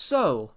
So,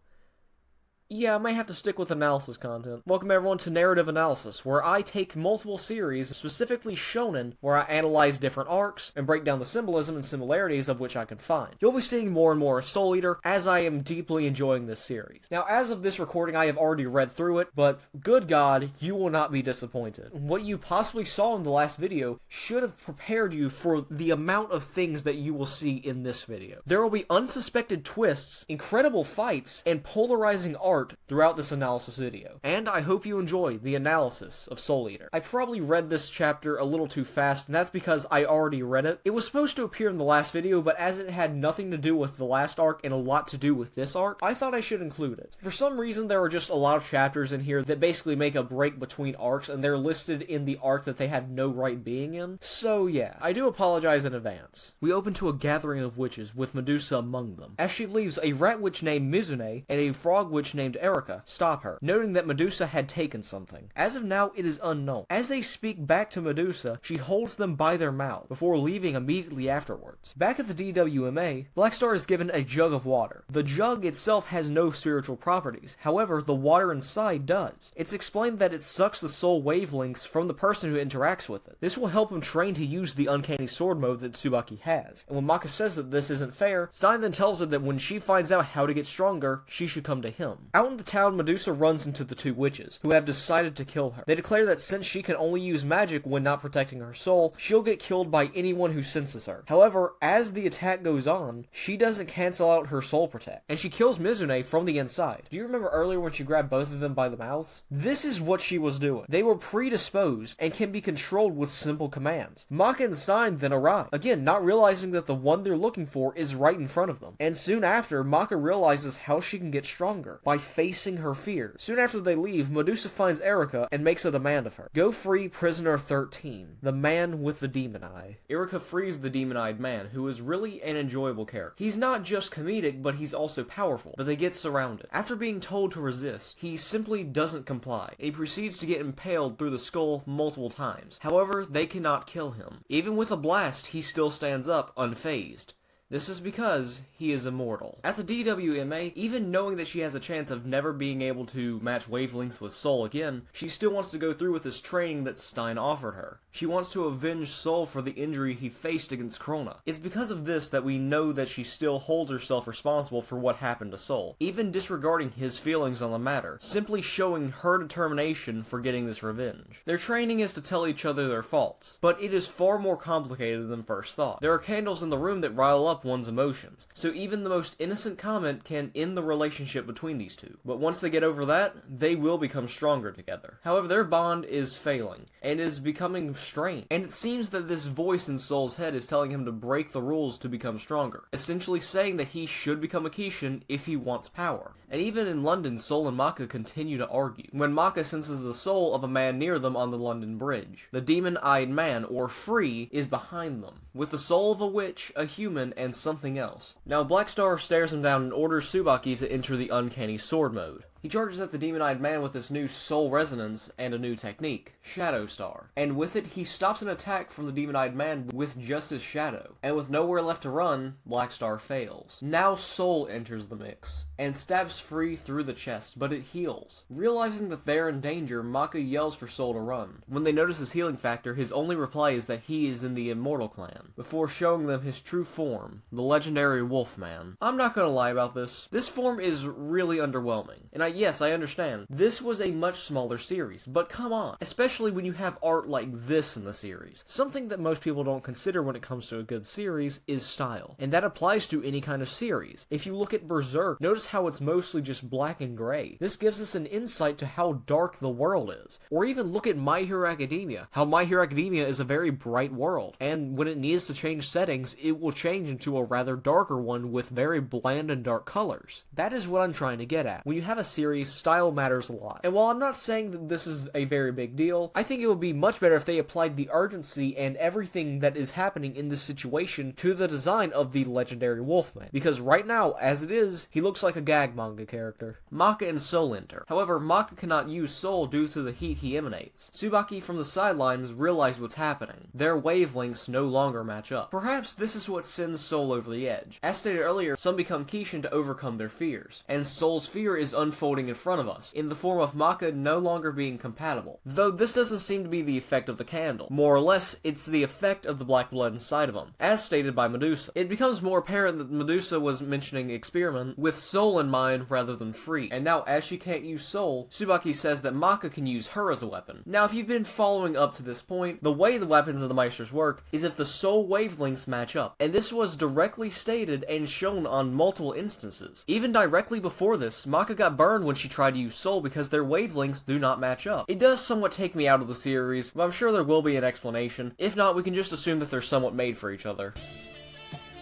yeah, I might have to stick with analysis content. Welcome everyone to Narrative Analysis, where I take multiple series, specifically Shonen, where I analyze different arcs and break down the symbolism and similarities of which I can find. You'll be seeing more and more of Soul Eater, as I am deeply enjoying this series. Now, as of this recording, I have already read through it, but good God, you will not be disappointed. What you possibly saw in the last video should have prepared you for the amount of things that you will see in this video. There will be unsuspected twists, incredible fights, and polarizing art throughout this analysis video, and I hope you enjoy the analysis of Soul Eater. I probably read this chapter a little too fast, and that's because I already read it. It was supposed to appear in the last video, but as it had nothing to do with the last arc and a lot to do with this arc, I thought I should include it. For some reason, there are just a lot of chapters in here that basically make a break between arcs, and they're listed in the arc that they had no right being in. So yeah, I do apologize in advance. We open to a gathering of witches, with Medusa among them. As she leaves, a rat witch named Mizune and a frog witch named Erica stop her, noting that Medusa had taken something. As of now, it is unknown. As they speak back to Medusa, she holds them by their mouth, before leaving immediately afterwards. Back at the DWMA, Blackstar is given a jug of water. The jug itself has no spiritual properties, however, the water inside does. It's explained that it sucks the soul wavelengths from the person who interacts with it. This will help him train to use the uncanny sword mode that Tsubaki has. And when Maka says that this isn't fair, Stein then tells her that when she finds out how to get stronger, she should come to him. Out in the town, Medusa runs into the two witches, who have decided to kill her. They declare that since she can only use magic when not protecting her soul, she'll get killed by anyone who senses her. However, as the attack goes on, she doesn't cancel out her soul protect, and she kills Mizune from the inside. Do you remember earlier when she grabbed both of them by the mouths? This is what she was doing. They were predisposed and can be controlled with simple commands. Maka and Stein then arrive, again not realizing that the one they're looking for is right in front of them. And soon after, Maka realizes how she can get stronger, by facing her fears. Soon after they leave, Medusa finds Erica and makes a demand of her. Go free prisoner 13, the man with the demon eye. Erica frees the demon-eyed man, who is really an enjoyable character. He's not just comedic, but he's also powerful, but they get surrounded. After being told to resist, he simply doesn't comply, and he proceeds to get impaled through the skull multiple times. However, they cannot kill him. Even with a blast, he still stands up, unfazed. This is because he is immortal. At the DWMA, even knowing that she has a chance of never being able to match wavelengths with Soul again, she still wants to go through with this training that Stein offered her. She wants to avenge Soul for the injury he faced against Crona. It's because of this that we know that she still holds herself responsible for what happened to Soul, even disregarding his feelings on the matter, simply showing her determination for getting this revenge. Their training is to tell each other their faults, but it is far more complicated than first thought. There are candles in the room that rile up one's emotions, so even the most innocent comment can end the relationship between these two. But once they get over that, they will become stronger together. However, their bond is failing, and is becoming strained, and it seems that this voice in Soul's head is telling him to break the rules to become stronger, essentially saying that he should become a kishin if he wants power. And even in London, Soul and Maka continue to argue, when Maka senses the soul of a man near them on the London Bridge. The demon-eyed man, or Free, is behind them, with the soul of a witch, a human, and something else. Now Blackstar stares him down and orders Tsubaki to enter the uncanny sword mode. He charges at the demon-eyed man with this new soul resonance and a new technique, Shadow Star. And with it, he stops an attack from the demon-eyed man with just his shadow. And with nowhere left to run, Blackstar fails. Now Soul enters the mix, and stabs Free through the chest, but it heals. Realizing that they're in danger, Maka yells for Soul to run. When they notice his healing factor, his only reply is that he is in the Immortal Clan, before showing them his true form, the legendary Wolfman. I'm not gonna lie about this. This form is really underwhelming, and yes, I understand. This was a much smaller series, but come on. Especially when you have art like this in the series. Something that most people don't consider when it comes to a good series is style. And that applies to any kind of series. If you look at Berserk, notice how it's mostly just black and gray. This gives us an insight to how dark the world is. Or even look at My Hero Academia. How My Hero Academia is a very bright world. And when it needs to change settings, it will change into a rather darker one with very bland and dark colors. That is what I'm trying to get at. When you have a series series, style matters a lot. And while I'm not saying that this is a very big deal, I think it would be much better if they applied the urgency and everything that is happening in this situation to the design of the legendary Wolfman. Because right now, as it is, he looks like a gag manga character. Maka and Soul enter. However, Maka cannot use Soul due to the heat he emanates. Tsubaki from the sidelines realize what's happening. Their wavelengths no longer match up. Perhaps this is what sends Soul over the edge. As stated earlier, some become kishin to overcome their fears. And Soul's fear is unfolding in front of us, in the form of Maka no longer being compatible. Though this doesn't seem to be the effect of the candle. More or less, it's the effect of the black blood inside of him, as stated by Medusa. It becomes more apparent that Medusa was mentioning experiment with Soul in mind rather than free. And now, as she can't use Soul, Tsubaki says that Maka can use her as a weapon. Now, if you've been following up to this point, the way the weapons of the Meisters work is if the Soul wavelengths match up. And this was directly stated and shown on multiple instances. Even directly before this, Maka got burned when she tried to use Soul because their wavelengths do not match up. It does somewhat take me out of the series, but I'm sure there will be an explanation. If not, we can just assume that they're somewhat made for each other.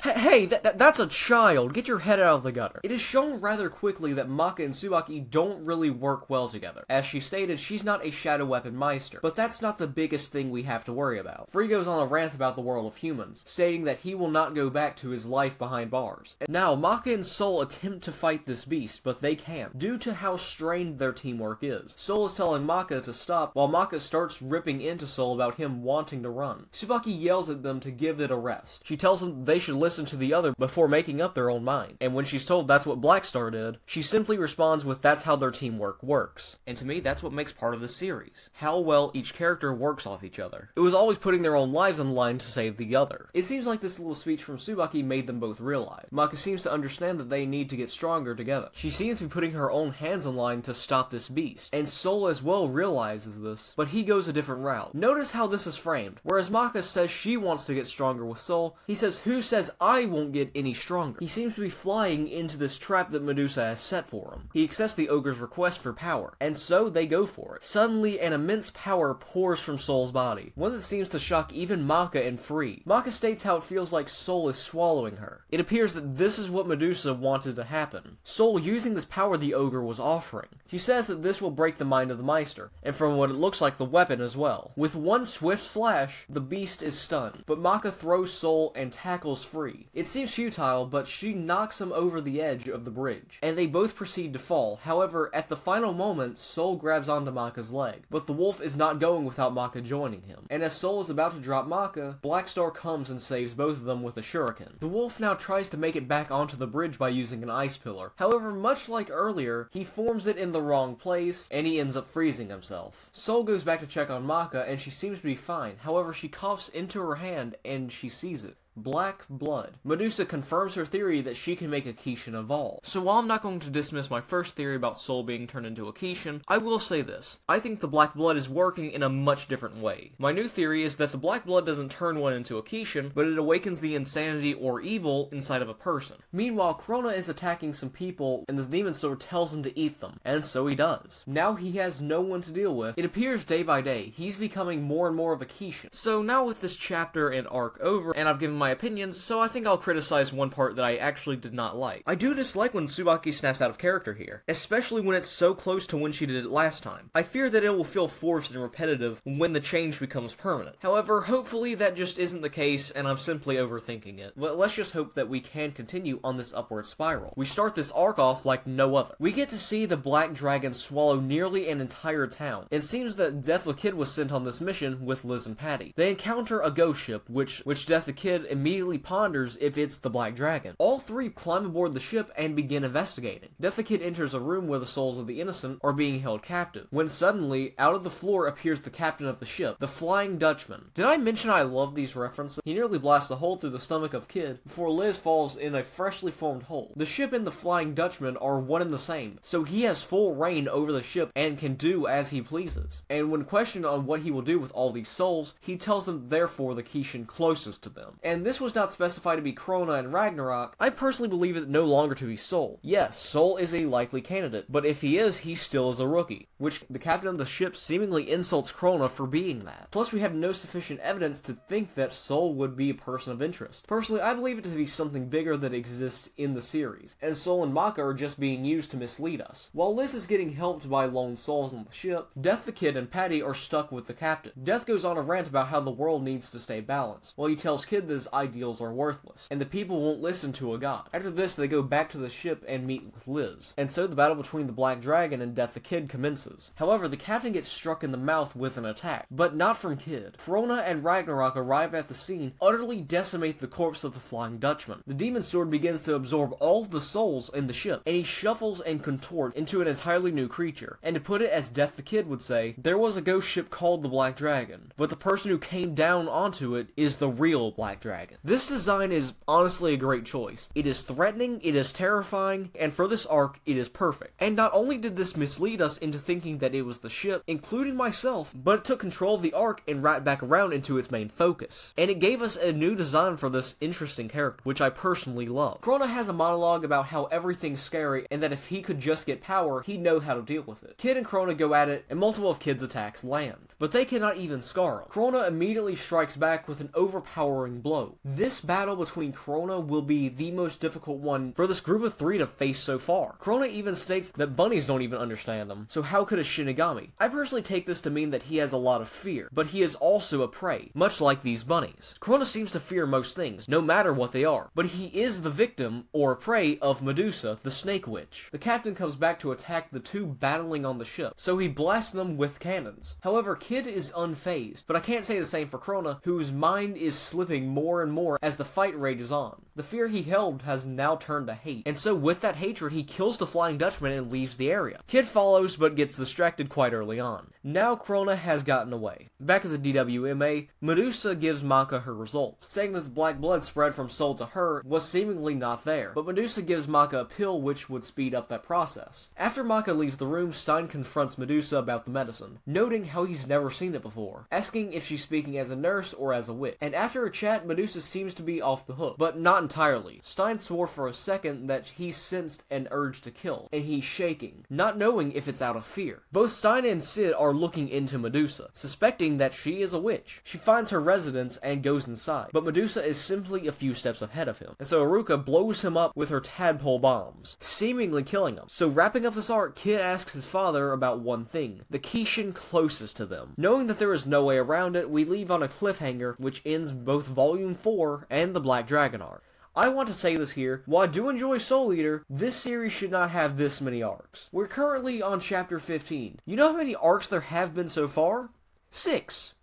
Hey, that's a child! Get your head out of the gutter. It is shown rather quickly that Maka and Tsubaki don't really work well together. As she stated, she's not a Shadow Weapon Meister, but that's not the biggest thing we have to worry about. Free goes on a rant about the world of humans, stating that he will not go back to his life behind bars. And now, Maka and Soul attempt to fight this beast, but they can't, due to how strained their teamwork is. Soul is telling Maka to stop, while Maka starts ripping into Soul about him wanting to run. Tsubaki yells at them to give it a rest. She tells them they should listen to the other before making up their own mind. And when she's told that's what Black Star did, she simply responds with that's how their teamwork works. And to me, that's what makes part of the series. How well each character works off each other. It was always putting their own lives on the line to save the other. It seems like this little speech from Tsubaki made them both realize. Maka seems to understand that they need to get stronger together. She seems to be putting her own hands on the line to stop this beast. And Soul as well realizes this, but he goes a different route. Notice how this is framed. Whereas Maka says she wants to get stronger with Soul, he says, who says I won't get any stronger? He seems to be flying into this trap that Medusa has set for him. He accepts the ogre's request for power, and so they go for it. Suddenly, an immense power pours from Soul's body, one that seems to shock even Maka and Free. Maka states how it feels like Soul is swallowing her. It appears that this is what Medusa wanted to happen. Soul using this power the ogre was offering. She says that this will break the mind of the Meister, and from what it looks like, the weapon as well. With one swift slash, the beast is stunned, but Maka throws Soul and tackles Free. It seems futile, but she knocks him over the edge of the bridge, and they both proceed to fall. However, at the final moment, Soul grabs onto Maka's leg, but the wolf is not going without Maka joining him. And as Soul is about to drop Maka, Black Star comes and saves both of them with a shuriken. The wolf now tries to make it back onto the bridge by using an ice pillar. However, much like earlier, he forms it in the wrong place, and he ends up freezing himself. Soul goes back to check on Maka, and she seems to be fine. However, she coughs into her hand, and she sees it. Black blood. Medusa confirms her theory that she can make a kishin evolve. So while I'm not going to dismiss my first theory about Soul being turned into a kishin, I will say this. I think the black blood is working in a much different way. My new theory is that the black blood doesn't turn one into a kishin, but it awakens the insanity or evil inside of a person. Meanwhile, Crona is attacking some people, and the demon sword tells him to eat them, and so he does. Now he has no one to deal with. It appears day by day, he's becoming more and more of a kishin. So now with this chapter and arc over, and I've given my opinions, so I think I'll criticize one part that I actually did not like. I do dislike when Tsubaki snaps out of character here, especially when it's so close to when she did it last time. I fear that it will feel forced and repetitive when the change becomes permanent. However, hopefully that just isn't the case and I'm simply overthinking it. But let's just hope that we can continue on this upward spiral. We start this arc off like no other. We get to see the Black Dragon swallow nearly an entire town. It seems that Death the Kid was sent on this mission with Liz and Patty. They encounter a ghost ship, which Death the Kid immediately ponders if it's the Black Dragon. All three climb aboard the ship and begin investigating. Death the Kid enters a room where the souls of the innocent are being held captive, when suddenly, out of the floor appears the captain of the ship, the Flying Dutchman. Did I mention I love these references? He nearly blasts a hole through the stomach of Kid before Liz falls in a freshly formed hole. The ship and the Flying Dutchman are one and the same, so he has full reign over the ship and can do as he pleases. And when questioned on what he will do with all these souls, he tells them therefore the kishin closest to them. And and this was not specified to be Crona and Ragnarok, I personally believe it no longer to be Sol. Yes, Sol is a likely candidate, but if he is, he still is a rookie, which the captain of the ship seemingly insults Crona for being that. Plus, we have no sufficient evidence to think that Sol would be a person of interest. Personally, I believe it to be something bigger that exists in the series, and Sol and Maka are just being used to mislead us. While Liz is getting helped by lone souls on the ship, Death the Kid and Patty are stuck with the captain. Death goes on a rant about how the world needs to stay balanced, while he tells Kid that his ideals are worthless, and the people won't listen to a god. After this, they go back to the ship and meet with Liz, and so the battle between the Black Dragon and Death the Kid commences. However, the captain gets struck in the mouth with an attack, but not from Kid. Crona and Ragnarok arrive at the scene, utterly decimate the corpse of the Flying Dutchman. The demon sword begins to absorb all of the souls in the ship, and he shuffles and contorts into an entirely new creature. And to put it as Death the Kid would say, there was a ghost ship called the Black Dragon, but the person who came down onto it is the real Black Dragon. This design is honestly a great choice. It is threatening, it is terrifying, and for this arc, it is perfect. And not only did this mislead us into thinking that it was the ship, including myself, but it took control of the arc and wrapped back around into its main focus. And it gave us a new design for this interesting character, which I personally love. Crona has a monologue about how everything's scary, and that if he could just get power, he'd know how to deal with it. Kid and Crona go at it, and multiple of Kid's attacks land. But they cannot even scar him. Crona immediately strikes back with an overpowering blow. This battle between Crona will be the most difficult one for this group of 3 to face so far. Crona even states that bunnies don't even understand him, so how could a Shinigami? I personally take this to mean that he has a lot of fear, but he is also a prey, much like these bunnies. Crona seems to fear most things, no matter what they are, but he is the victim, or prey, of Medusa, the Snake Witch. The captain comes back to attack the 2 battling on the ship, so he blasts them with cannons. However, Kid is unfazed, but I can't say the same for Crona, whose mind is slipping more and more as the fight rages on. The fear he held has now turned to hate, and so with that hatred, he kills the Flying Dutchman and leaves the area. Kid follows, but gets distracted quite early on. Now Crona has gotten away. Back at the DWMA, Medusa gives Maka her results, saying that the black blood spread from Sol to her was seemingly not there, but Medusa gives Maka a pill which would speed up that process. After Maka leaves the room, Stein confronts Medusa about the medicine, noting how he's never seen it before, asking if she's speaking as a nurse or as a witch. And after a chat, Medusa seems to be off the hook, but not entirely. Stein swore for a second that he sensed an urge to kill, and he's shaking, not knowing if it's out of fear. Both Stein and Sid are looking into Medusa, suspecting that she is a witch. She finds her residence and goes inside, but Medusa is simply a few steps ahead of him, and so Aruka blows him up with her tadpole bombs, seemingly killing him. So wrapping up this arc, Kid asks his father about one thing, the kishin closest to them. Knowing that there is no way around it, we leave on a cliffhanger which ends both Volume 4 and the Black Dragon arc. I want to say this here, while I do enjoy Soul Eater, this series should not have this many arcs. We're currently on chapter 15. You know how many arcs there have been so far? 6.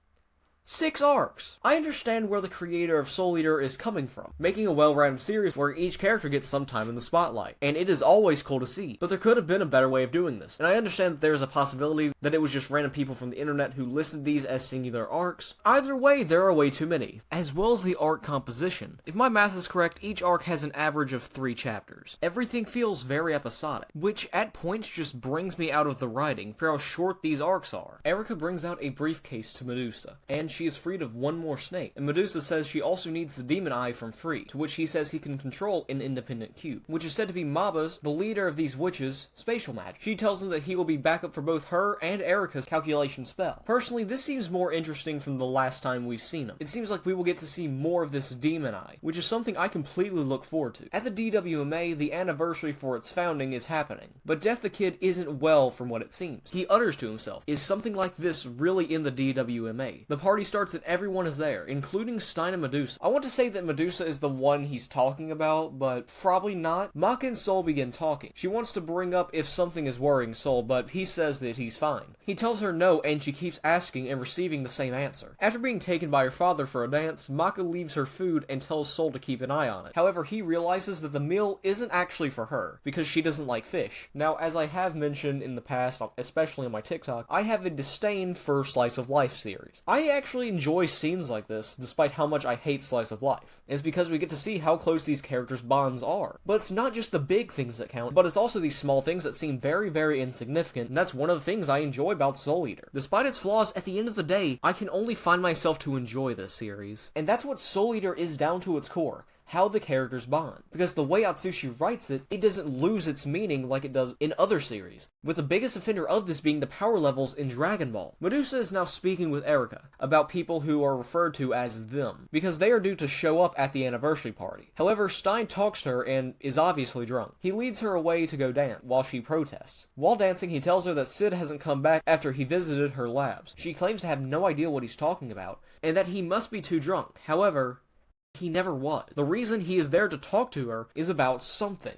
6 arcs. I understand where the creator of Soul Eater is coming from, making a well-rounded series where each character gets some time in the spotlight, and it is always cool to see, but there could have been a better way of doing this, and I understand that there is a possibility that it was just random people from the internet who listed these as singular arcs. Either way, there are way too many, as well as the arc composition. If my math is correct, each arc has an average of 3 chapters. Everything feels very episodic, which at points just brings me out of the writing for how short these arcs are. Erica brings out a briefcase to Medusa, and she is freed of one more snake, and Medusa says she also needs the demon eye from Free, to which he says he can control an independent cube, which is said to be Maba's, the leader of these witches, spatial magic. She tells him that he will be backup for both her and Erica's calculation spell. Personally, this seems more interesting from the last time we've seen him. It seems like we will get to see more of this demon eye, which is something I completely look forward to. At the DWMA, the anniversary for its founding is happening, but Death the Kid isn't well from what it seems. He utters to himself, is something like this really in the DWMA? The party starts and everyone is there, including Stein and Medusa. I want to say that Medusa is the one he's talking about, but probably not. Maka and Sol begin talking. She wants to bring up if something is worrying Sol, but he says that he's fine. He tells her no, and she keeps asking and receiving the same answer. After being taken by her father for a dance, Maka leaves her food and tells Sol to keep an eye on it. However, he realizes that the meal isn't actually for her, because she doesn't like fish. Now, as I have mentioned in the past, especially on my TikTok, I have a disdain for Slice of Life series. I actually actually enjoy scenes like this, despite how much I hate slice of life. And it's because we get to see how close these characters' bonds are. But it's not just the big things that count, but it's also these small things that seem very, very insignificant, and that's one of the things I enjoy about Soul Eater. Despite its flaws, at the end of the day, I can only find myself to enjoy this series. And that's what Soul Eater is down to its core. How the characters bond. Because the way Atsushi writes it, it doesn't lose its meaning like it does in other series, with the biggest offender of this being the power levels in Dragon Ball. Medusa is now speaking with Erika about people who are referred to as them, because they are due to show up at the anniversary party. However, Stein talks to her and is obviously drunk. He leads her away to go dance, while she protests. While dancing, he tells her that Sid hasn't come back after he visited her labs. She claims to have no idea what he's talking about, and that he must be too drunk. However, he never was. The reason he is there to talk to her is about something.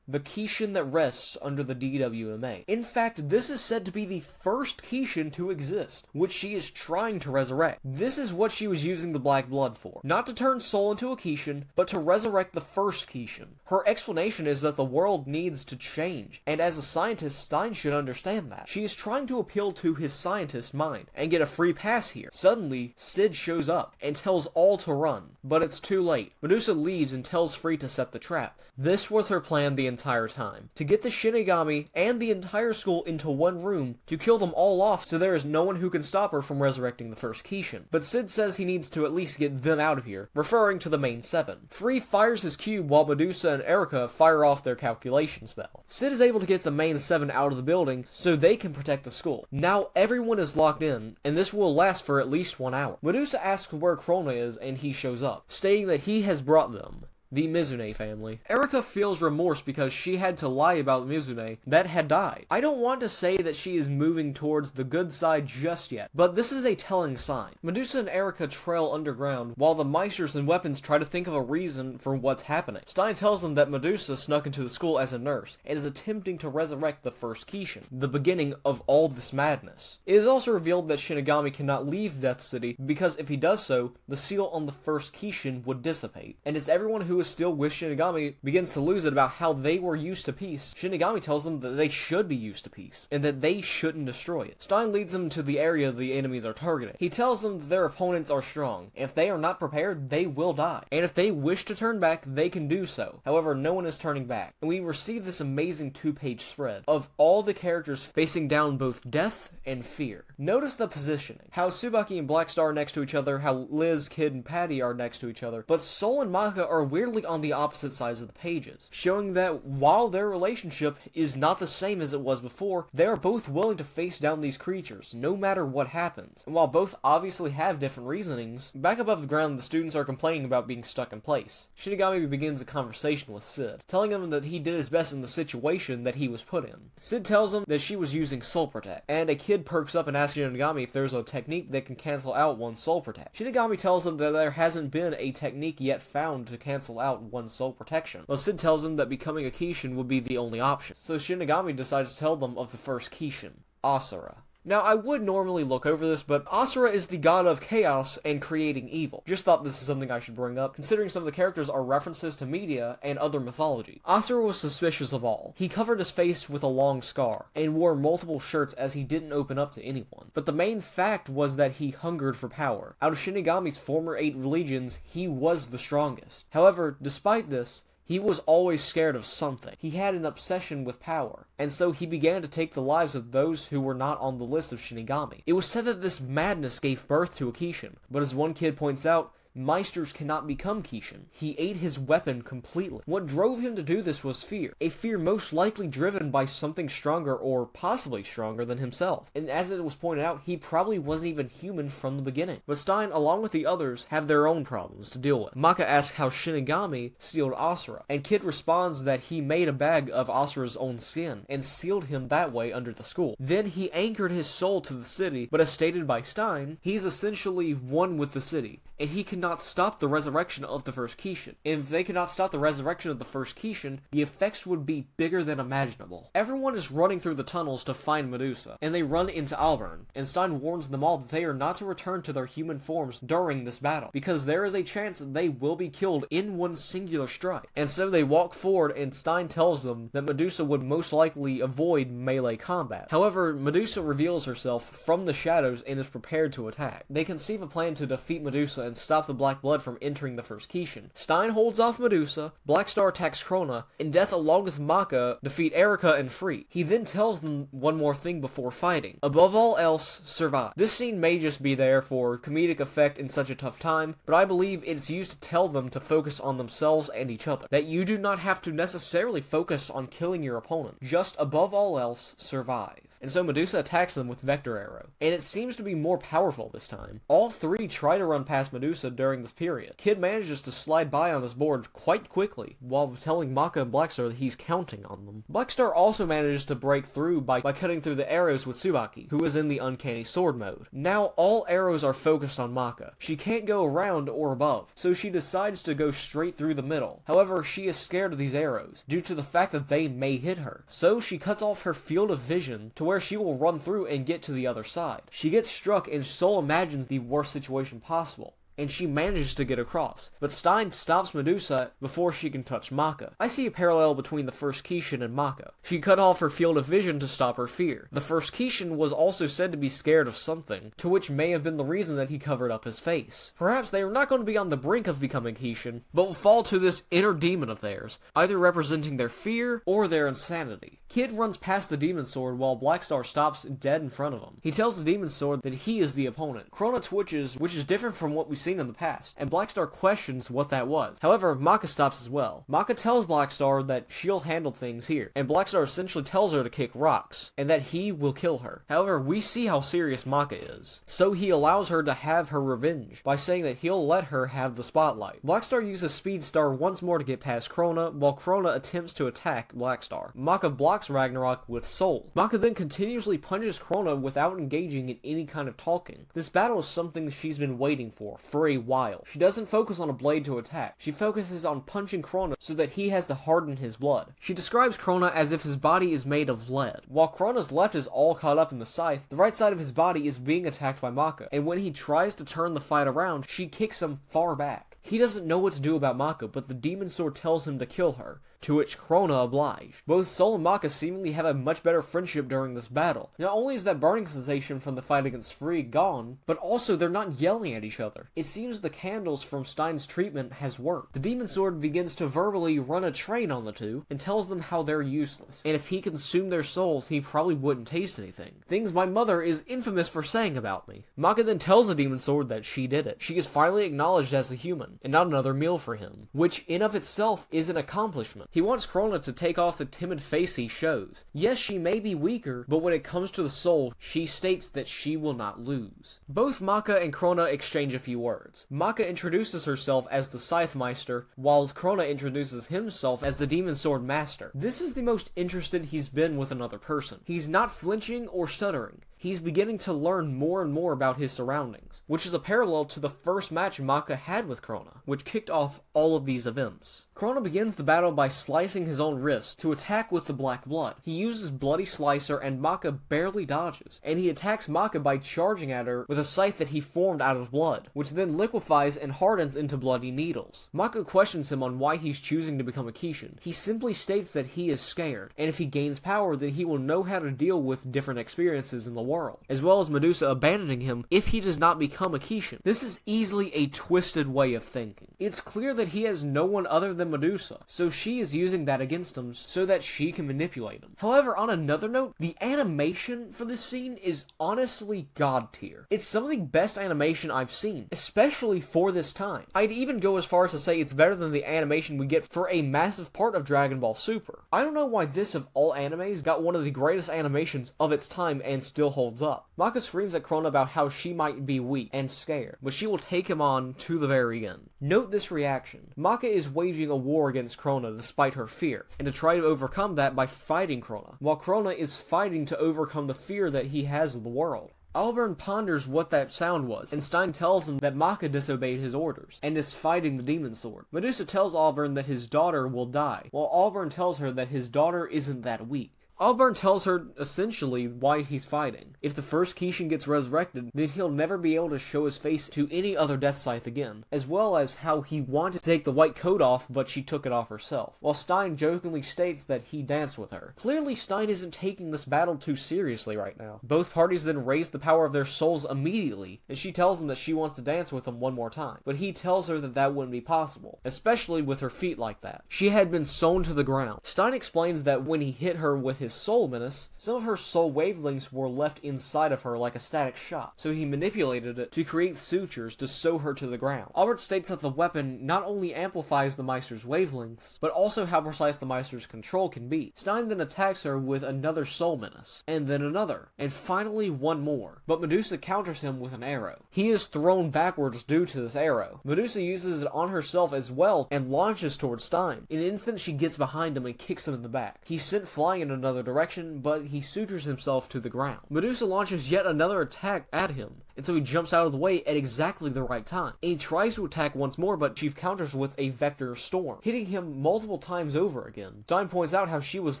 The kishin that rests under the DWMA. In fact, this is said to be the first kishin to exist, which she is trying to resurrect. This is what she was using the black blood for. Not to turn Soul into a kishin, but to resurrect the first kishin. Her explanation is that the world needs to change, and as a scientist, Stein should understand that. She is trying to appeal to his scientist mind, and get a free pass here. Suddenly, Sid shows up, and tells all to run, but it's too late. Medusa leaves and tells Free to set the trap. This was her plan the entire time. To get the Shinigami and the entire school into one room, to kill them all off so there is no one who can stop her from resurrecting the first kishin. But Sid says he needs to at least get them out of here, referring to the main seven. Free fires his cube while Medusa and Erika fire off their calculation spell. Sid is able to get the main seven out of the building so they can protect the school. Now everyone is locked in, and this will last for at least 1 hour. Medusa asks where Crona is, and he shows up, stating that he has brought them. The Mizune family. Erika feels remorse because she had to lie about Mizune that had died. I don't want to say that she is moving towards the good side just yet, but this is a telling sign. Medusa and Erika trail underground while the Meisters and weapons try to think of a reason for what's happening. Stein tells them that Medusa snuck into the school as a nurse and is attempting to resurrect the first kishin, the beginning of all this madness. It is also revealed that Shinigami cannot leave Death City because if he does so, the seal on the first kishin would dissipate, and as everyone who is still with Shinigami begins to lose it about how they were used to peace, Shinigami tells them that they should be used to peace, and that they shouldn't destroy it. Stein leads them to the area the enemies are targeting. He tells them that their opponents are strong, and if they are not prepared, they will die. And if they wish to turn back, they can do so. However, no one is turning back. And we receive this amazing 2-page spread of all the characters facing down both death and fear. Notice the positioning. How Tsubaki and Black Star are next to each other, how Liz, Kid, and Patty are next to each other, but Soul and Maka are weirdly on the opposite sides of the pages, showing that while their relationship is not the same as it was before, they are both willing to face down these creatures, no matter what happens. And while both obviously have different reasonings, back above the ground the students are complaining about being stuck in place. Shinigami begins a conversation with Sid, telling him that he did his best in the situation that he was put in. Sid tells him that she was using Soul Protect, and a kid perks up and asks Shinigami if there's a technique that can cancel out one's Soul Protect. Shinigami tells him that there hasn't been a technique yet found to cancel out one's soul protection, while Sid tells him that becoming a kishin would be the only option. So Shinigami decides to tell them of the first kishin, Asura. Now, I would normally look over this, but Asura is the god of chaos and creating evil. Just thought this is something I should bring up, considering some of the characters are references to media and other mythology. Asura was suspicious of all. He covered his face with a long scar, and wore multiple shirts as he didn't open up to anyone. But the main fact was that he hungered for power. Out of Shinigami's former 8 legions, he was the strongest. However, despite this, he was always scared of something. He had an obsession with power, and so he began to take the lives of those who were not on the list of Shinigami. It was said that this madness gave birth to a kishin, but as one kid points out, Meisters cannot become kishin. He ate his weapon completely. What drove him to do this was fear. A fear most likely driven by something stronger or possibly stronger than himself. And as it was pointed out, he probably wasn't even human from the beginning. But Stein, along with the others, have their own problems to deal with. Maka asks how Shinigami sealed Asura, and Kid responds that he made a bag of Asura's own skin and sealed him that way under the school. Then he anchored his soul to the city, but as stated by Stein, he's essentially one with the city, and he cannot stop the resurrection of the first kishin. And if they cannot stop the resurrection of the first kishin, the effects would be bigger than imaginable. Everyone is running through the tunnels to find Medusa, and they run into Alburn, and Stein warns them all that they are not to return to their human forms during this battle, because there is a chance that they will be killed in one singular strike. And so they walk forward, and Stein tells them that Medusa would most likely avoid melee combat. However, Medusa reveals herself from the shadows and is prepared to attack. They conceive a plan to defeat Medusa and stop the black blood from entering the first kishin. Stein holds off Medusa, Blackstar attacks Crona, and Death along with Maka defeat Erica and Free. He then tells them one more thing before fighting. Above all else, survive. This scene may just be there for comedic effect in such a tough time, but I believe it's used to tell them to focus on themselves and each other. That you do not have to necessarily focus on killing your opponent. Just above all else, survive. And so Medusa attacks them with Vector Arrow, and it seems to be more powerful this time. All three try to run past Medusa during this period. Kid manages to slide by on his board quite quickly, while telling Maka and Blackstar that he's counting on them. Blackstar also manages to break through by cutting through the arrows with Tsubaki, who is in the Uncanny Sword mode. Now all arrows are focused on Maka. She can't go around or above, so she decides to go straight through the middle. However, she is scared of these arrows, due to the fact that they may hit her. So she cuts off her field of vision to where she will run through and get to the other side. She gets struck and Soul imagines the worst situation possible, and she manages to get across, but Stein stops Medusa before she can touch Maka. I see a parallel between the first kishin and Maka. She cut off her field of vision to stop her fear. The first kishin was also said to be scared of something, to which may have been the reason that he covered up his face. Perhaps they are not going to be on the brink of becoming kishin, but will fall to this inner demon of theirs, either representing their fear or their insanity. Kid runs past the demon sword while Blackstar stops dead in front of him. He tells the demon sword that he is the opponent. Crona twitches, which is different from what we've seen in the past, and Blackstar questions what that was. However, Maka stops as well. Maka tells Blackstar that she'll handle things here, and Blackstar essentially tells her to kick rocks, and that he will kill her. However, we see how serious Maka is, so he allows her to have her revenge by saying that he'll let her have the spotlight. Blackstar uses Speed Star once more to get past Crona, while Crona attempts to attack Blackstar. Maka blocks Ragnarok with Soul. Maka then continuously punches Crona without engaging in any kind of talking. This battle is something she's been waiting for a while. She doesn't focus on a blade to attack. She focuses on punching Crona so that he has to harden his blood. She describes Crona as if his body is made of lead. While Crona's left is all caught up in the scythe, the right side of his body is being attacked by Maka, and when he tries to turn the fight around, she kicks him far back. He doesn't know what to do about Maka, but the demon sword tells him to kill her, to which Crona obliged. Both Soul and Maka seemingly have a much better friendship during this battle. Not only is that burning sensation from the fight against Free gone, but also they're not yelling at each other. It seems the candles from Stein's treatment has worked. The demon sword begins to verbally run a train on the two, and tells them how they're useless, and if he consumed their souls, he probably wouldn't taste anything. Things my mother is infamous for saying about me. Maka then tells the demon sword that she did it. She is finally acknowledged as a human, and not another meal for him, which in of itself is an accomplishment. He wants Crona to take off the timid face he shows. Yes, she may be weaker, but when it comes to the soul, she states that she will not lose. Both Maka and Crona exchange a few words. Maka introduces herself as the Scythe Meister, while Crona introduces himself as the Demon Sword Master. This is the most interested he's been with another person. He's not flinching or stuttering. He's beginning to learn more and more about his surroundings, which is a parallel to the first match Maka had with Crona, which kicked off all of these events. Crona begins the battle by slicing his own wrist to attack with the black blood. He uses Bloody Slicer and Maka barely dodges, and he attacks Maka by charging at her with a scythe that he formed out of blood, which then liquefies and hardens into bloody needles. Maka questions him on why he's choosing to become a Kishin. He simply states that he is scared, and if he gains power then he will know how to deal with different experiences in the world, as well as Medusa abandoning him if he does not become a Kishin. This is easily a twisted way of thinking. It's clear that he has no one other than Medusa, so she is using that against him so that she can manipulate him. However, on another note, the animation for this scene is honestly god tier. It's some of the best animation I've seen, especially for this time. I'd even go as far as to say it's better than the animation we get for a massive part of Dragon Ball Super. I don't know why this of all animes got one of the greatest animations of its time and still holds up. Maka screams at Crona about how she might be weak and scared, but she will take him on to the very end. Note this reaction. Maka is waging a war against Crona despite her fear, and to try to overcome that by fighting Crona, while Crona is fighting to overcome the fear that he has of the world. Albern ponders what that sound was, and Stein tells him that Maka disobeyed his orders, and is fighting the demon sword. Medusa tells Albern that his daughter will die, while Albern tells her that his daughter isn't that weak. Albern tells her essentially why he's fighting. If the first Kishin gets resurrected, then he'll never be able to show his face to any other Death Scythe again, as well as how he wanted to take the white coat off, but she took it off herself, while Stein jokingly states that he danced with her. Clearly, Stein isn't taking this battle too seriously right now. Both parties then raise the power of their souls immediately, and she tells him that she wants to dance with him one more time, but he tells her that that wouldn't be possible, especially with her feet like that. She had been sewn to the ground. Stein explains that when he hit her with his soul menace, some of her soul wavelengths were left inside of her like a static shock, so he manipulated it to create sutures to sew her to the ground. Albert states that the weapon not only amplifies the Meister's wavelengths, but also how precise the Meister's control can be. Stein then attacks her with another soul menace, and then another, and finally one more, but Medusa counters him with an arrow. He is thrown backwards due to this arrow. Medusa uses it on herself as well and launches towards Stein. In an instant, she gets behind him and kicks him in the back. He's sent flying in another direction, but he sutures himself to the ground. Medusa launches yet another attack at him, and so he jumps out of the way at exactly the right time. And he tries to attack once more, but she counters with a vector storm, hitting him multiple times over again. Stein points out how she was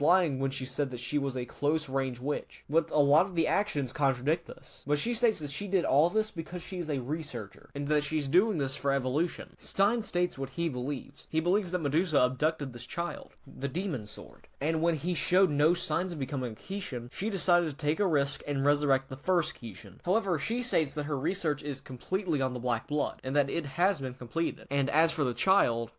lying when she said that she was a close-range witch, but a lot of the actions contradict this. But she states that she did all this because she is a researcher, and that she's doing this for evolution. Stein states what he believes. He believes that Medusa abducted this child, the demon sword, and when he showed no signs of becoming a Kishin, she decided to take a risk and resurrect the first Kishin. However, she states that her research is completely on the black blood, and that it has been completed. And as for the child,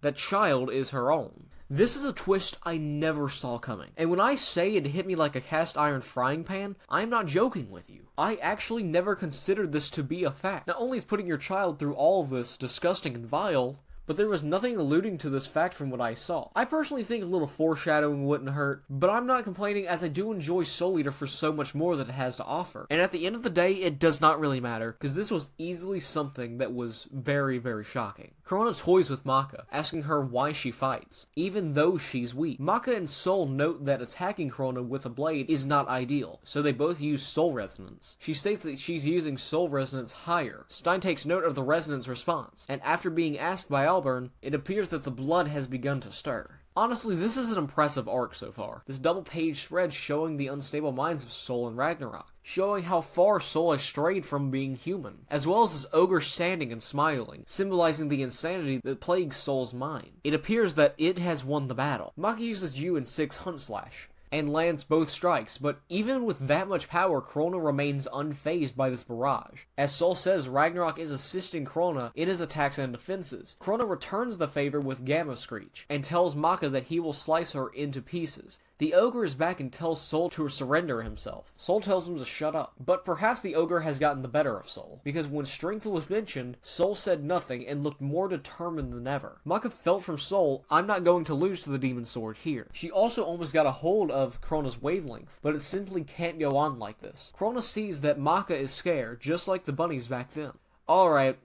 that child is her own. This is a twist I never saw coming. And when I say it hit me like a cast iron frying pan, I'm not joking with you. I actually never considered this to be a fact. Not only is putting your child through all of this disgusting and vile, but there was nothing alluding to this fact from what I saw. I personally think a little foreshadowing wouldn't hurt, but I'm not complaining as I do enjoy Soul Eater for so much more that it has to offer. And at the end of the day, it does not really matter, because this was easily something that was very, very shocking. Crona toys with Maka, asking her why she fights, even though she's weak. Maka and Soul note that attacking Crona with a blade is not ideal, so they both use Soul Resonance. She states that she's using Soul Resonance higher. Stein takes note of the Resonance response, and after being asked by Albern, it appears that the blood has begun to stir. Honestly, this is an impressive arc so far. This double-page spread showing the unstable minds of Soul and Ragnarok, showing how far Soul has strayed from being human, as well as this ogre standing and smiling, symbolizing the insanity that plagues Soul's mind. It appears that it has won the battle. Maka uses U-6 Hunt Slash, and lands both strikes, but even with that much power, Crona remains unfazed by this barrage. As Soul says, Ragnarok is assisting Crona in his attacks and defenses. Crona returns the favor with Gamma Screech, and tells Maka that he will slice her into pieces. The ogre is back and tells Soul to surrender himself. Soul tells him to shut up, but perhaps the ogre has gotten the better of Soul, because when strength was mentioned, Soul said nothing and looked more determined than ever. Maka felt from Soul, I'm not going to lose to the demon sword here. She also almost got a hold of Crona's wavelength, but it simply can't go on like this. Crona sees that Maka is scared, just like the bunnies back then. Alright,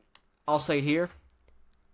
I'll say it here.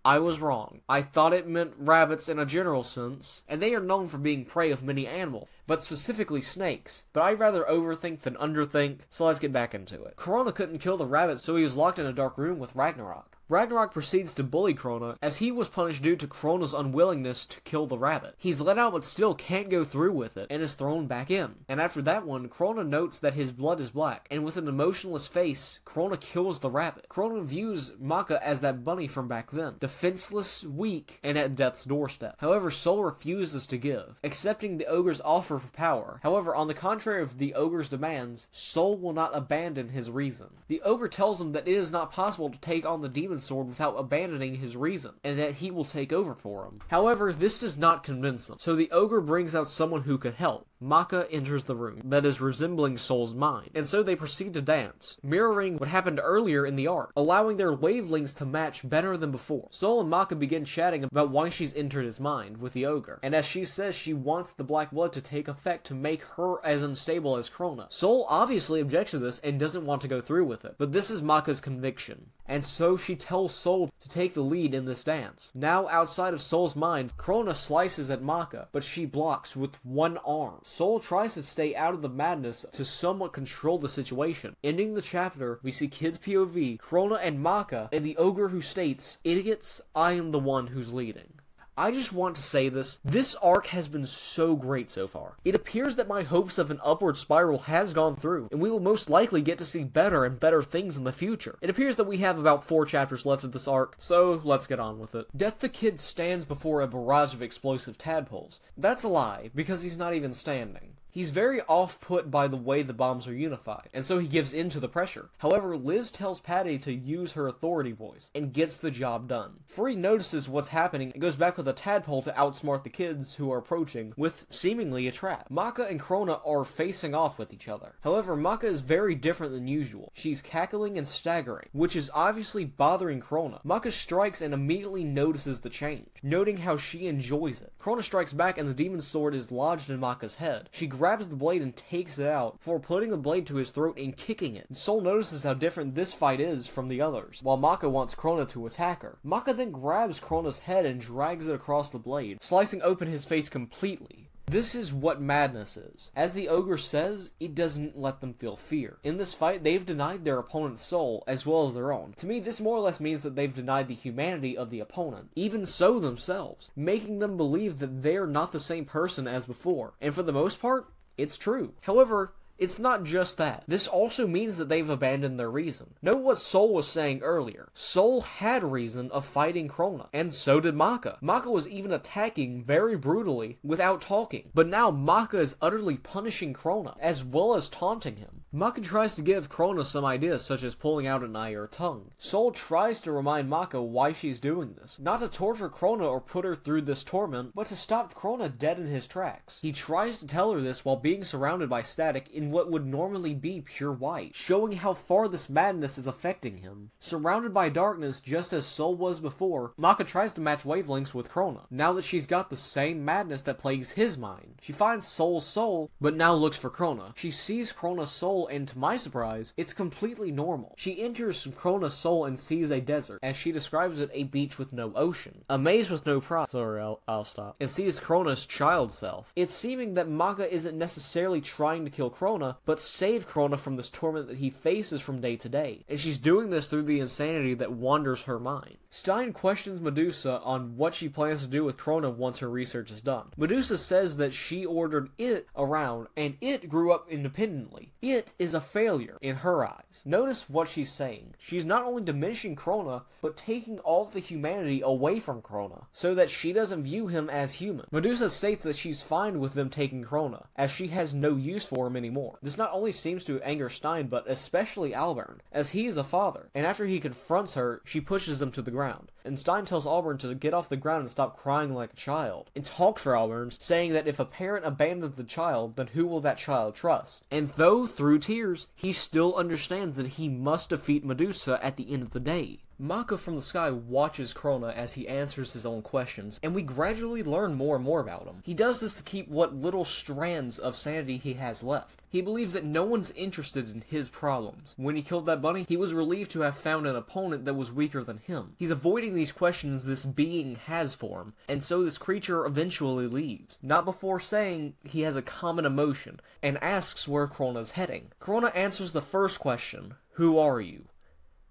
I was wrong. I thought it meant rabbits in a general sense, and they are known for being prey of many animals, but specifically snakes. But I'd rather overthink than underthink, so let's get back into it. Crona couldn't kill the rabbits, so he was locked in a dark room with Ragnarok. Ragnarok proceeds to bully Crona, as he was punished due to Crona's unwillingness to kill the rabbit. He's let out but still can't go through with it, and is thrown back in. And after that one, Crona notes that his blood is black, and with an emotionless face, Crona kills the rabbit. Crona views Maka as that bunny from back then, defenseless, weak, and at death's doorstep. However, Soul refuses to give, accepting the ogre's offer for power. However, on the contrary of the ogre's demands, Soul will not abandon his reason. The ogre tells him that it is not possible to take on the demon sword without abandoning his reason, and that he will take over for him. However, this does not convince him, so the ogre brings out someone who could help. Maka enters the room, that is resembling Soul's mind, and so they proceed to dance, mirroring what happened earlier in the arc, allowing their wavelengths to match better than before. Soul and Maka begin chatting about why she's entered his mind with the ogre, and as she says she wants the black blood to take effect to make her as unstable as Crona. Soul obviously objects to this and doesn't want to go through with it, but this is Maka's conviction, and so she tells Soul to take the lead in this dance. Now outside of Soul's mind, Crona slices at Maka, but she blocks with one arm. Soul tries to stay out of the madness to somewhat control the situation. Ending the chapter, we see Kid's POV, Crona and Maka, and the ogre who states, "Idiots, I am the one who's leading." I just want to say this arc has been so great so far. It appears that my hopes of an upward spiral has gone through, and we will most likely get to see better and better things in the future. It appears that we have about 4 chapters left of this arc, so let's get on with it. Death the Kid stands before a barrage of explosive tadpoles. That's a lie, because he's not even standing. He's very off-put by the way the bombs are unified, and so he gives in to the pressure. However, Liz tells Patty to use her authority voice, and gets the job done. Free notices what's happening and goes back with a tadpole to outsmart the kids who are approaching, with seemingly a trap. Maka and Crona are facing off with each other. However, Maka is very different than usual. She's cackling and staggering, which is obviously bothering Crona. Maka strikes and immediately notices the change, noting how she enjoys it. Crona strikes back and the demon's sword is lodged in Maka's head. She grabs the blade and takes it out, before putting the blade to his throat and kicking it. Soul notices how different this fight is from the others, while Maka wants Crona to attack her. Maka then grabs Crona's head and drags it across the blade, slicing open his face completely. This is what madness is. As the ogre says, it doesn't let them feel fear. In this fight, they've denied their opponent's soul, as well as their own. To me, this more or less means that they've denied the humanity of the opponent, even so themselves, making them believe that they're not the same person as before. And for the most part, it's true. However, it's not just that. This also means that they've abandoned their reason. Note what Soul was saying earlier. Soul had reason of fighting Crona, and so did Maka. Maka was even attacking very brutally without talking. But now Maka is utterly punishing Crona, as well as taunting him. Maka tries to give Crona some ideas, such as pulling out an eye or tongue. Soul tries to remind Maka why she's doing this. Not to torture Crona or put her through this torment, but to stop Crona dead in his tracks. He tries to tell her this while being surrounded by static in what would normally be pure white, showing how far this madness is affecting him. Surrounded by darkness just as Soul was before, Maka tries to match wavelengths with Crona, now that she's got the same madness that plagues his mind. She finds Soul's soul, but now looks for Crona. She sees Crona's soul, and to my surprise, it's completely normal. She enters Crona's soul and sees a desert, as she describes it, a beach with no ocean, a maze with no Sorry, I'll stop. And sees Crona's child self. It's seeming that Maka isn't necessarily trying to kill Crona, but save Crona from this torment that he faces from day to day, and she's doing this through the insanity that wanders her mind. Stein questions Medusa on what she plans to do with Crona once her research is done. Medusa says that she ordered it around, and it grew up independently. It is a failure in her eyes. Notice what she's saying. She's not only diminishing Crona, but taking all of the humanity away from Crona, so that she doesn't view him as human. Medusa states that she's fine with them taking Crona, as she has no use for him anymore. This not only seems to anger Stein, but especially Albern, as he is a father, and after he confronts her, she pushes him to the ground. And Stein tells Albern to get off the ground and stop crying like a child, and talks for Albern, saying that if a parent abandons the child, then who will that child trust? And though through tears, he still understands that he must defeat Medusa at the end of the day. Maka from the sky watches Crona as he answers his own questions, and we gradually learn more and more about him. He does this to keep what little strands of sanity he has left. He believes that no one's interested in his problems. When he killed that bunny, he was relieved to have found an opponent that was weaker than him. He's avoiding these questions this being has for him, and so this creature eventually leaves, not before saying he has a common emotion, and asks where Crona's heading. Crona answers the first question, "Who are you?"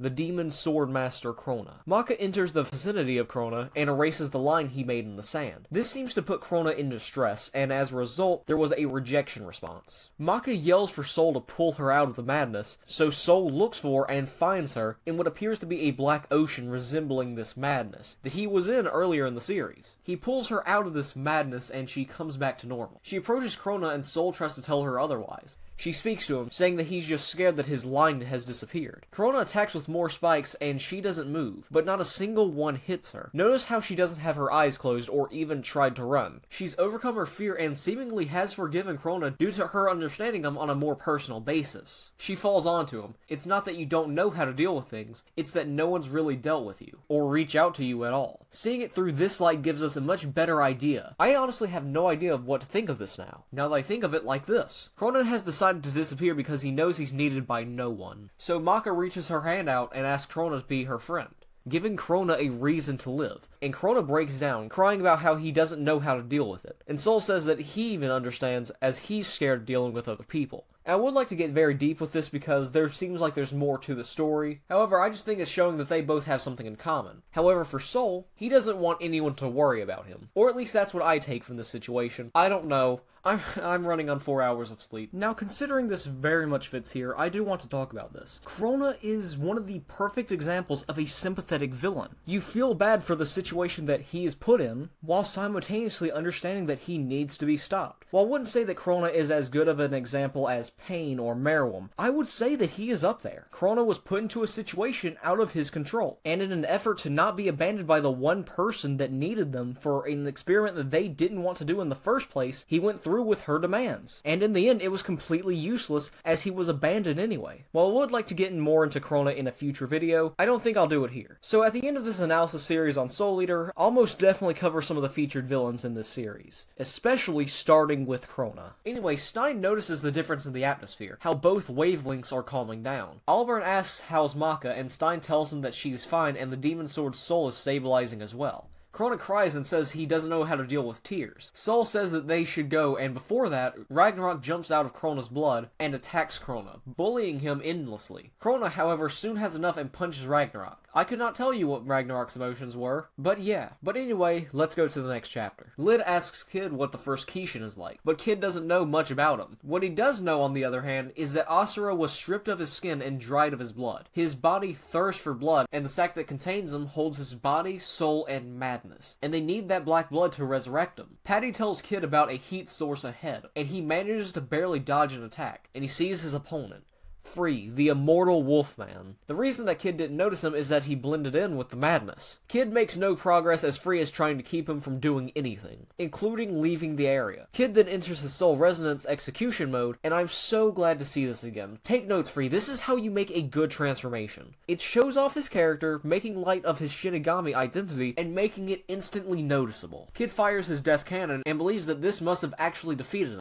The demon sword master Crona. Maka enters the vicinity of Crona and erases the line he made in the sand. This seems to put Crona in distress, and as a result, there was a rejection response. Maka yells for Soul to pull her out of the madness, so Soul looks for and finds her in what appears to be a black ocean resembling this madness that he was in earlier in the series. He pulls her out of this madness and she comes back to normal. She approaches Crona and Soul tries to tell her otherwise. She speaks to him, saying that he's just scared that his line has disappeared. Crona attacks with more spikes, and she doesn't move, but not a single one hits her. Notice how she doesn't have her eyes closed or even tried to run. She's overcome her fear and seemingly has forgiven Crona due to her understanding him on a more personal basis. She falls onto him. It's not that you don't know how to deal with things, it's that no one's really dealt with you, or reach out to you at all. Seeing it through this light gives us a much better idea. I honestly have no idea of what to think of this now that I think of it like this. Crona has decided to disappear because he knows he's needed by no one. So Maka reaches her hand out and asks Crona to be her friend. giving Crona a reason to live. And Crona breaks down, crying about how he doesn't know how to deal with it. And Soul says that he even understands as he's scared of dealing with other people. And I would like to get very deep with this because there seems like there's more to the story. However, I just think it's showing that they both have something in common. However, for Soul, he doesn't want anyone to worry about him. Or at least that's what I take from this situation. I don't know. I'm running on 4 hours of sleep. Now, considering this very much fits here, I do want to talk about this. Crona is one of the perfect examples of a sympathetic villain. You feel bad for the situation that he is put in, while simultaneously understanding that he needs to be stopped. While I wouldn't say that Crona is as good of an example as Pain or Meruem, I would say that he is up there. Crona was put into a situation out of his control, and in an effort to not be abandoned by the one person that needed them for an experiment that they didn't want to do in the first place, he went through with her demands. And in the end, it was completely useless as he was abandoned anyway. While I would like to get more into Crona in a future video, I don't think I'll do it here. So at the end of this analysis series on Soul Eater, I'll most definitely cover some of the featured villains in this series, especially starting with Crona. Anyway, Stein notices the difference in the atmosphere, how both wavelengths are calming down. Alburn asks how's Maka, and Stein tells him that she's fine and the demon sword's soul is stabilizing as well. Crona cries and says he doesn't know how to deal with tears. Soul says that they should go, and before that, Ragnarok jumps out of Crona's blood and attacks Crona, bullying him endlessly. Crona, however, soon has enough and punches Ragnarok. I could not tell you what Ragnarok's emotions were, but yeah. But anyway, let's go to the next chapter. Lid asks Kid what the first Kishin is like, but Kid doesn't know much about him. What he does know, on the other hand, is that Asura was stripped of his skin and dried of his blood. His body thirsts for blood, and the sack that contains him holds his body, soul, and madness. And they need that black blood to resurrect him. Patty tells Kid about a heat source ahead, and he manages to barely dodge an attack, and he sees his opponent. Free, the immortal Wolfman. The reason that Kid didn't notice him is that he blended in with the madness. Kid makes no progress as Free is trying to keep him from doing anything, including leaving the area. Kid then enters his Soul Resonance execution mode, and I'm so glad to see this again. Take notes, Free, this is how you make a good transformation. It shows off his character, making light of his Shinigami identity, and making it instantly noticeable. Kid fires his death cannon, and believes that this must have actually defeated him.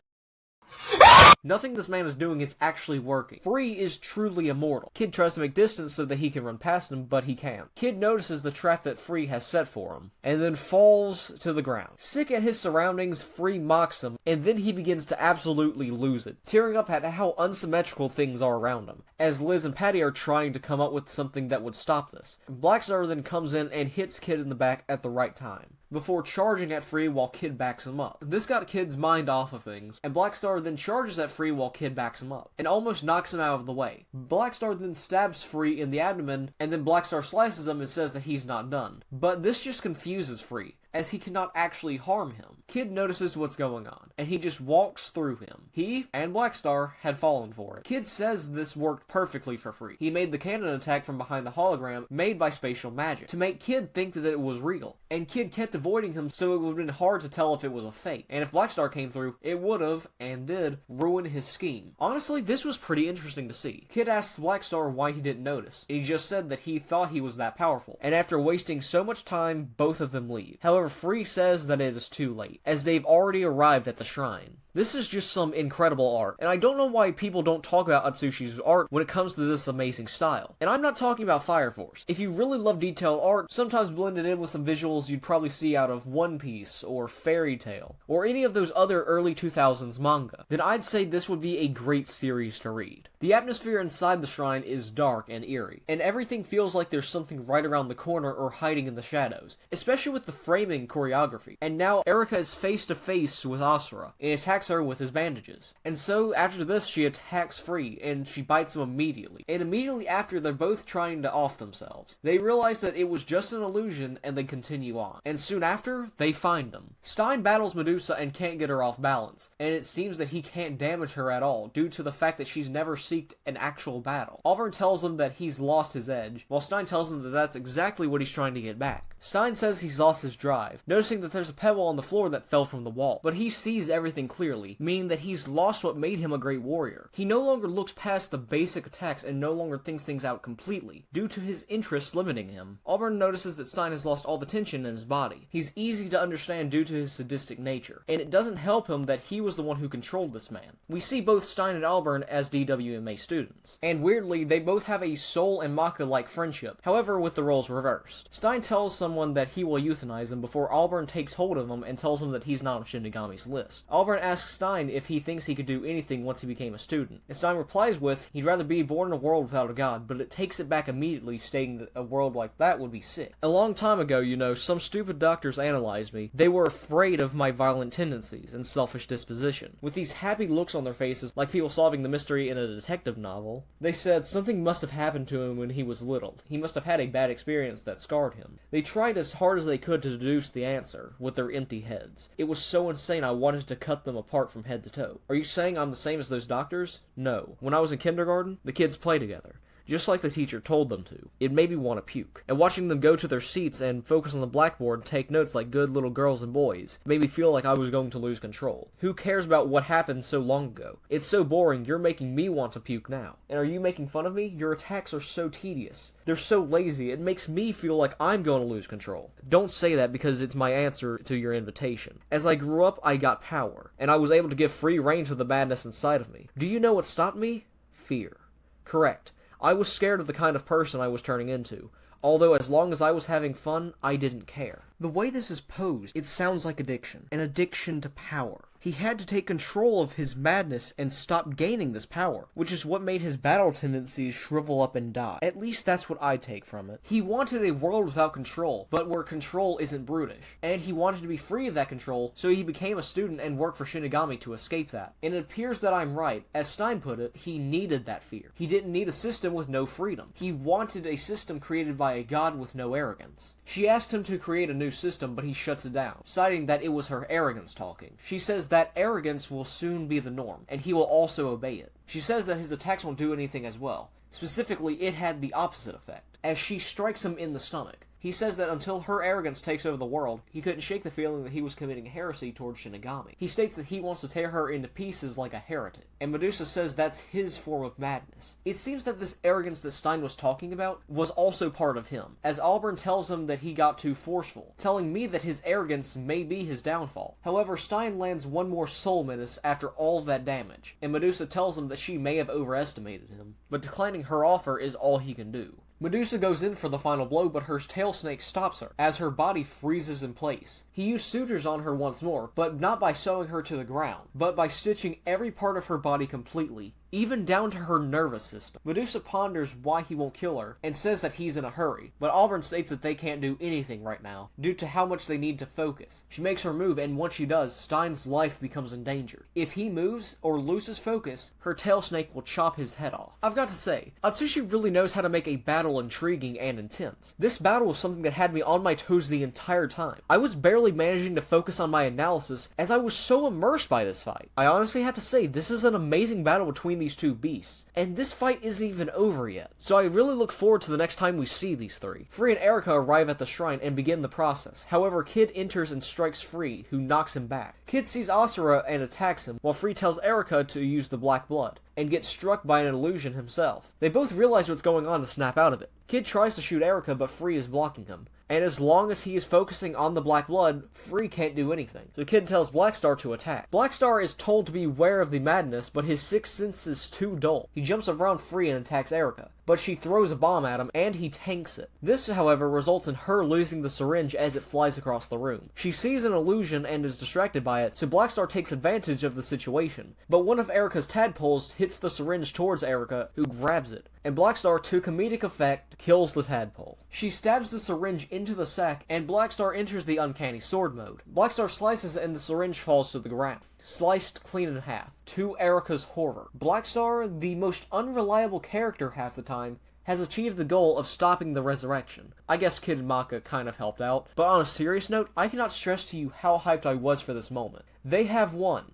Nothing this man is doing is actually working. Free is truly immortal. Kid tries to make distance so that he can run past him, but he can't. Kid notices the trap that Free has set for him, and then falls to the ground. Sick at his surroundings, Free mocks him, and then he begins to absolutely lose it, tearing up at how unsymmetrical things are around him, as Liz and Patty are trying to come up with something that would stop this. Blackstar then comes in and hits Kid in the back at the right time, before charging at Free while Kid backs him up. This got Kid's mind off of things, and Blackstar then charges at Free while Kid backs him up, and almost knocks him out of the way. Blackstar then stabs Free in the abdomen, and then Blackstar slices him and says that he's not done. But this just confuses Free, as he cannot actually harm him. Kid notices what's going on, and he just walks through him. He and Blackstar had fallen for it. Kid says this worked perfectly for Free. He made the cannon attack from behind the hologram made by spatial magic, to make Kid think that it was real. And Kid kept avoiding him, so it would have been hard to tell if it was a fake. And if Blackstar came through, it would have, and did, ruin his scheme. Honestly, this was pretty interesting to see. Kid asks Blackstar why he didn't notice, and he just said that he thought he was that powerful. And after wasting so much time, both of them leave. However, Free says that it is too late, as they've already arrived at the shrine. This is just some incredible art, and I don't know why people don't talk about Atsushi's art when it comes to this amazing style. And I'm not talking about Fire Force. If you really love detailed art, sometimes blended in with some visuals you'd probably see out of One Piece, or Fairy Tail, or any of those other early 2000s manga, then I'd say this would be a great series to read. The atmosphere inside the shrine is dark and eerie, and everything feels like there's something right around the corner or hiding in the shadows, especially with the framing choreography. And now Erika is face to face with Asura, and attacks her with his bandages. And so after this she attacks Free, and she bites him immediately. And immediately after, they're both trying to off themselves. They realize that it was just an illusion, and they continue on. And soon after, they find him. Stein battles Medusa and can't get her off balance, and it seems that he can't damage her at all due to the fact that she's never seeked an actual battle. Auburn tells him that he's lost his edge, while Stein tells him that that's exactly what he's trying to get back. Stein says he's lost his drive, noticing that there's a pebble on the floor that fell from the wall, but he sees everything clearly, meaning that he's lost what made him a great warrior. He no longer looks past the basic attacks and no longer thinks things out completely, due to his interests limiting him. Auburn notices that Stein has lost all the tension in his body. He's easy to understand due to his sadistic nature, and it doesn't help him that he was the one who controlled this man. We see both Stein and Auburn as DWMA students, and weirdly, they both have a Soul and Maka-like friendship, however with the roles reversed. Stein tells someone that he will euthanize him before Auburn takes hold of him and tells him that he's not on Shinigami's list. Auburn asks Stein if he thinks he could do anything once he became a student, and Stein replies with, he'd rather be born in a world without a god, but it takes it back immediately, stating that a world like that would be sick. A long time ago, some stupid doctors analyzed me. They were afraid of my violent tendencies and selfish disposition. With these happy looks on their faces, like people solving the mystery in a detective novel, they said something must have happened to him when he was little. He must have had a bad experience that scarred him. They tried as hard as they could to deduce the answer, with their empty heads. It was so insane I wanted to cut them apart from head to toe. Are you saying I'm the same as those doctors? No. When I was in kindergarten, the kids play together, just like the teacher told them to. It made me want to puke. And watching them go to their seats and focus on the blackboard and take notes like good little girls and boys made me feel like I was going to lose control. Who cares about what happened so long ago? It's so boring, you're making me want to puke now. And are you making fun of me? Your attacks are so tedious. They're so lazy, it makes me feel like I'm going to lose control. Don't say that because it's my answer to your invitation. As I grew up, I got power, and I was able to give free rein to the madness inside of me. Do you know what stopped me? Fear. Correct. I was scared of the kind of person I was turning into, although as long as I was having fun, I didn't care. The way this is posed, it sounds like addiction. An addiction to power. He had to take control of his madness and stop gaining this power, which is what made his battle tendencies shrivel up and die. At least that's what I take from it. He wanted a world without control, but where control isn't brutish. And he wanted to be free of that control, so he became a student and worked for Shinigami to escape that. And it appears that I'm right. As Stein put it, he needed that fear. He didn't need a system with no freedom. He wanted a system created by a god with no arrogance. She asked him to create a new system, but he shuts it down, citing that it was her arrogance talking. She says that arrogance will soon be the norm, and he will also obey it. She says that his attacks won't do anything as well. Specifically, it had the opposite effect, as she strikes him in the stomach. He says that until her arrogance takes over the world, he couldn't shake the feeling that he was committing heresy towards Shinigami. He states that he wants to tear her into pieces like a heretic, and Medusa says that's his form of madness. It seems that this arrogance that Stein was talking about was also part of him, as Auburn tells him that he got too forceful, telling me that his arrogance may be his downfall. However, Stein lands one more soul menace after all of that damage, and Medusa tells him that she may have overestimated him, but declining her offer is all he can do. Medusa goes in for the final blow, but her tail snake stops her, as her body freezes in place. He used sutures on her once more, but not by sewing her to the ground, but by stitching every part of her body completely, even down to her nervous system. Medusa ponders why he won't kill her, and says that he's in a hurry, but Auburn states that they can't do anything right now, due to how much they need to focus. She makes her move, and once she does, Stein's life becomes endangered. If he moves, or loses focus, her tail snake will chop his head off. I've got to say, Atsushi really knows how to make a battle intriguing and intense. This battle was something that had me on my toes the entire time. I was barely managing to focus on my analysis, as I was so immersed by this fight. I honestly have to say, this is an amazing battle between these two beasts, and this fight isn't even over yet, so I really look forward to the next time we see these three. Free and Erika arrive at the shrine and begin the process. However, Kid enters and strikes Free, who knocks him back. Kid sees Asura and attacks him, while Free tells Erika to use the black blood, and gets struck by an illusion himself. They both realize what's going on and snap out of it. Kid tries to shoot Erika, but Free is blocking him, and as long as he is focusing on the black blood, Free can't do anything. So Kid tells Blackstar to attack. Blackstar is told to beware of the madness, but his sixth sense is too dull. He jumps around Free and attacks Erika, but she throws a bomb at him, and he tanks it. This, however, results in her losing the syringe as it flies across the room. She sees an illusion and is distracted by it, so Blackstar takes advantage of the situation, but one of Erika's tadpoles hits the syringe towards Erika, who grabs it, and Blackstar, to comedic effect, kills the tadpole. She stabs the syringe into the sack, and Blackstar enters the uncanny sword mode. Blackstar slices and the syringe falls to the ground, sliced clean in half, to Erika's horror. Blackstar, the most unreliable character half the time, has achieved the goal of stopping the resurrection. I guess Kid and Maka kind of helped out, but on a serious note, I cannot stress to you how hyped I was for this moment. They have won.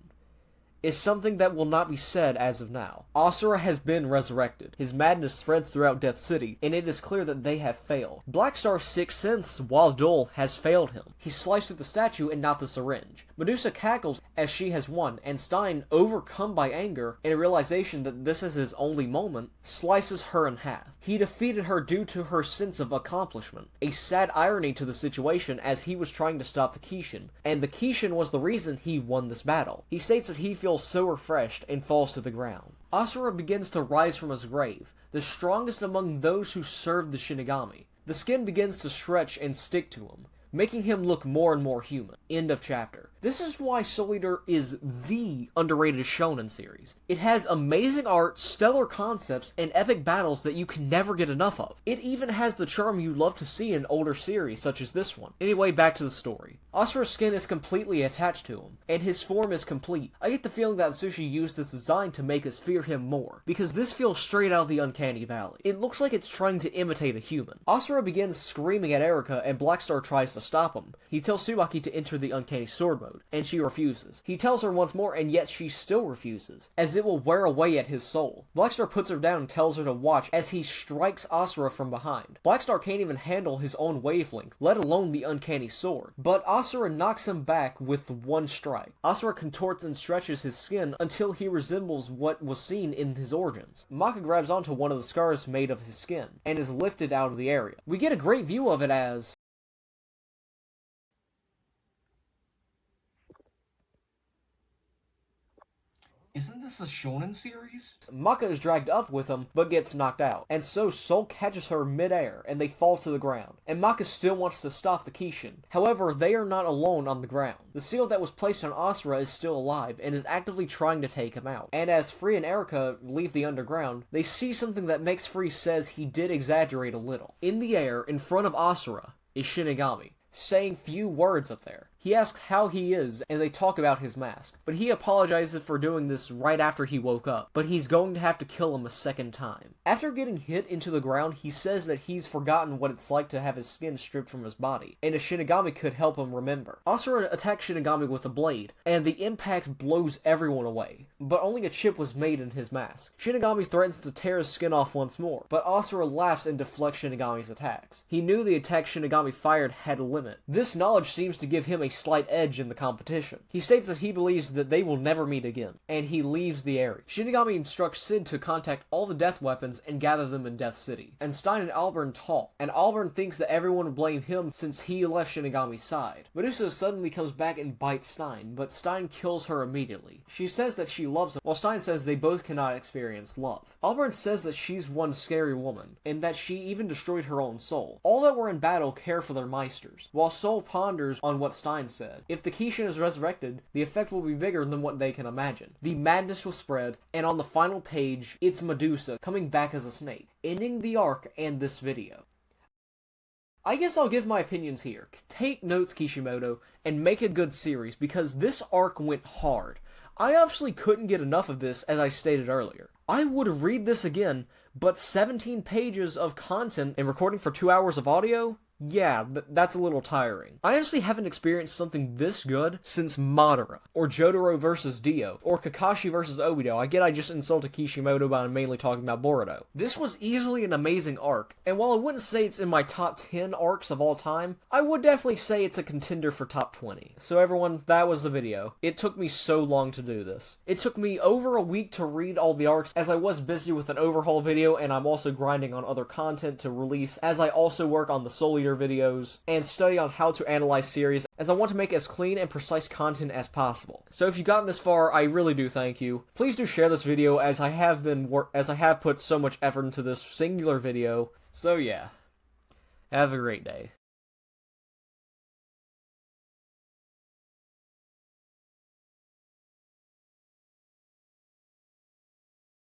is something that will not be said as of now. Asura has been resurrected. His madness spreads throughout Death City, and it is clear that they have failed. Black Star's sixth sense, while dull, has failed him. He sliced through the statue and not the syringe. Medusa cackles as she has won, and Stein, overcome by anger and a realization that this is his only moment, slices her in half. He defeated her due to her sense of accomplishment. A sad irony to the situation, as he was trying to stop the Kishin, and the Kishin was the reason he won this battle. He states that he feels so refreshed and falls to the ground. Asura begins to rise from his grave, the strongest among those who served the Shinigami. The skin begins to stretch and stick to him, making him look more and more human. End of chapter. This is why Soul Eater is the underrated shonen series. It has amazing art, stellar concepts, and epic battles that you can never get enough of. It even has the charm you love to see in older series such as this one. Anyway, back to the story. Asura's skin is completely attached to him, and his form is complete. I get the feeling that Atsushi used this design to make us fear him more, because this feels straight out of the Uncanny Valley. It looks like it's trying to imitate a human. Asura begins screaming at Erika, and Black Star tries to stop him. He tells Tsubaki to enter the Uncanny Sword mode, and she refuses. He tells her once more, and yet she still refuses, as it will wear away at his soul. Blackstar puts her down and tells her to watch as he strikes Asura from behind. Blackstar can't even handle his own wavelength, let alone the Uncanny Sword, but Asura knocks him back with one strike. Asura contorts and stretches his skin until he resembles what was seen in his origins. Maka grabs onto one of the scars made of his skin, and is lifted out of the area. We get a great view of it as Isn't this a shonen series? Maka is dragged up with him, but gets knocked out, and so Soul catches her mid-air, and they fall to the ground. And Maka still wants to stop the Kishin. However, they are not alone on the ground. The seal that was placed on Asura is still alive, and is actively trying to take him out. And as Free and Erika leave the underground, they see something that makes Free says he did exaggerate a little. In the air, in front of Asura, is Shinigami, saying few words up there. He asks how he is, and they talk about his mask, but he apologizes for doing this right after he woke up, but he's going to have to kill him a second time. After getting hit into the ground, he says that he's forgotten what it's like to have his skin stripped from his body, and a Shinigami could help him remember. Asura attacks Shinigami with a blade, and the impact blows everyone away, but only a chip was made in his mask. Shinigami threatens to tear his skin off once more, but Asura laughs and deflects Shinigami's attacks. He knew the attack Shinigami fired had a limit. This knowledge seems to give him a slight edge in the competition. He states that he believes that they will never meet again, and he leaves the area. Shinigami instructs Sid to contact all the death weapons and gather them in Death City. And Stein and Alburn talk, and Alburn thinks that everyone would blame him since he left Shinigami's side. Medusa suddenly comes back and bites Stein, but Stein kills her immediately. She says that she loves him, while Stein says they both cannot experience love. Alburn says that she's one scary woman, and that she even destroyed her own soul. All that were in battle care for their meisters, while Soul ponders on what Stein said. If the Kishin is resurrected, the effect will be bigger than what they can imagine. The madness will spread, and on the final page, it's Medusa coming back as a snake, ending the arc and this video. I guess I'll give my opinions here. Take notes, Kishimoto, and make a good series, because this arc went hard. I obviously couldn't get enough of this, as I stated earlier. I would read this again, but 17 pages of content and recording for 2 hours of audio? Yeah, that's a little tiring. I honestly haven't experienced something this good since Madara, or Jotaro vs. Dio, or Kakashi vs. Obito. I get I just insulted Kishimoto, but I'm mainly talking about Boruto. This was easily an amazing arc, and while I wouldn't say it's in my top 10 arcs of all time, I would definitely say it's a contender for top 20. So everyone, that was the video. It took me so long to do this. It took me over a week to read all the arcs, as I was busy with an overhaul video, and I'm also grinding on other content to release, as I also work on the Soul Eater videos, and study on how to analyze series, as I want to make as clean and precise content as possible. So if you've gotten this far, I really do thank you. Please do share this video, as I have put so much effort into this singular video. So yeah, have a great day.